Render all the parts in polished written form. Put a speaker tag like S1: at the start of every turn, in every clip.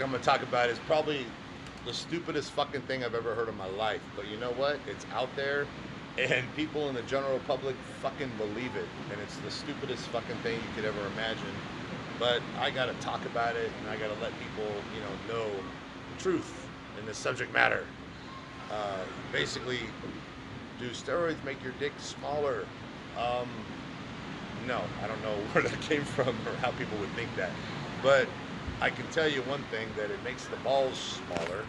S1: I'm gonna talk about is probably the stupidest fucking thing I've ever heard in my life. But you know what? It's out there, and people in the general public fucking believe it, and it's the stupidest fucking thing you could ever imagine. But I gotta talk about it, and I gotta let people, know the truth in this subject matter. Basically, do steroids make your dick smaller? No, I don't know where that came from or how people would think that. But I can tell you one thing, that it makes the balls smaller,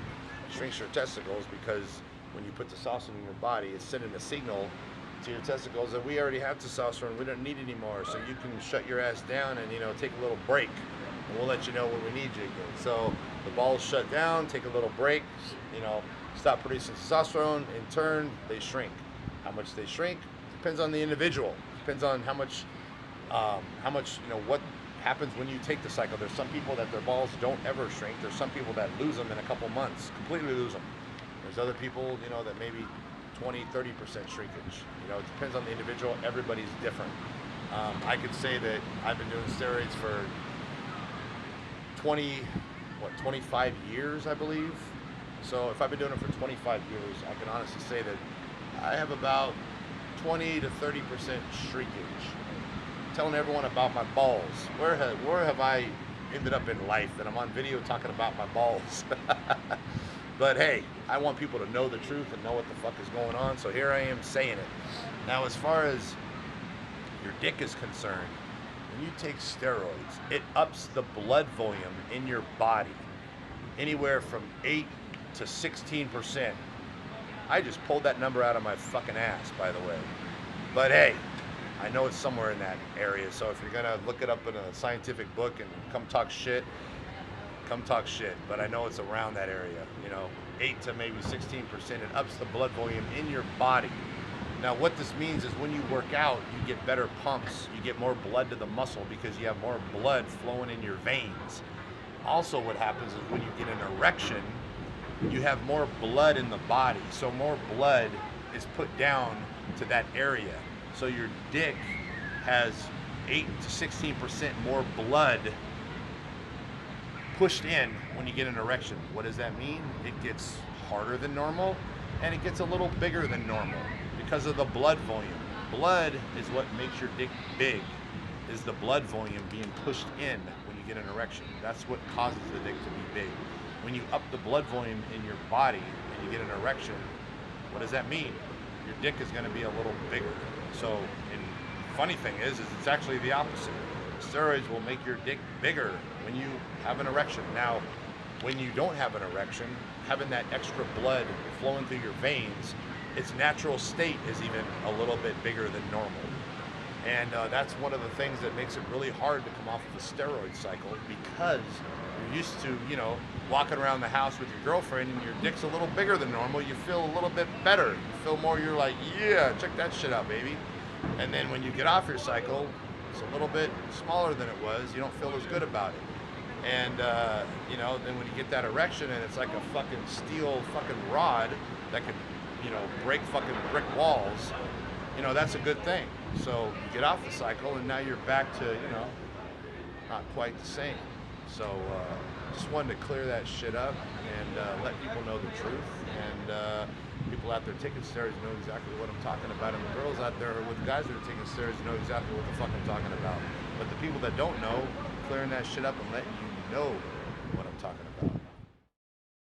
S1: shrinks your testicles, because when you put testosterone in your body, it's sending a signal to your testicles that we already have testosterone, we don't need it anymore, so you can shut your ass down and take a little break, and we'll let you know when we need you again. So the balls shut down, take a little break, stop producing testosterone. In turn, they shrink. How much they shrink depends on the individual. Depends on how much what happens when you take the cycle. There's some people that their balls don't ever shrink. There's some people that lose them in a couple months, completely lose them. There's other people, that maybe 20, 30% shrinkage. It depends on the individual. Everybody's different. I could say that I've been doing steroids for 25 years, I believe. So if I've been doing it for 25 years, I can honestly say that I have about 20 to 30% shrinkage. Telling everyone about my balls. Where have I ended up in life? And I'm on video talking about my balls. But hey, I want people to know the truth and know what the fuck is going on, so here I am saying it. Now, as far as your dick is concerned, when you take steroids, it ups the blood volume in your body anywhere from 8 to 16%. I just pulled that number out of my fucking ass, by the way. But hey, I know it's somewhere in that area, so if you're gonna look it up in a scientific book and come talk shit, but I know it's around that area, 8 to maybe 16%. It ups the blood volume in your body. Now, what this means is when you work out, you get better pumps, you get more blood to the muscle because you have more blood flowing in your veins. Also, what happens is when you get an erection, you have more blood in the body, so more blood is put down to that area. So your dick has 8 to 16% more blood pushed in when you get an erection. What does that mean? It gets harder than normal, and it gets a little bigger than normal because of the blood volume. Blood is what makes your dick big, is the blood volume being pushed in when you get an erection. That's what causes the dick to be big. When you up the blood volume in your body and you get an erection, what does that mean? Your dick is going to be a little bigger. So, and the funny thing is it's actually the opposite. Steroids will make your dick bigger when you have an erection. Now, when you don't have an erection, having that extra blood flowing through your veins, its natural state is even a little bit bigger than normal. And that's one of the things that makes it really hard to come off of the steroid cycle, because you're used to, walking around the house with your girlfriend and your dick's a little bigger than normal. You feel a little bit better. You feel more, you're like, yeah, check that shit out, baby. And then when you get off your cycle, it's a little bit smaller than it was. You don't feel as good about it. And, then when you get that erection and it's like a fucking steel fucking rod that could, break fucking brick walls, that's a good thing. So you get off the cycle and now you're back to, not quite the same. So just wanted to clear that shit up and let people know the truth. And people out there taking steroids know exactly what I'm talking about. And the girls out there with guys that are taking steroids know exactly what the fuck I'm talking about. But the people that don't know, clearing that shit up and letting you know what I'm talking about.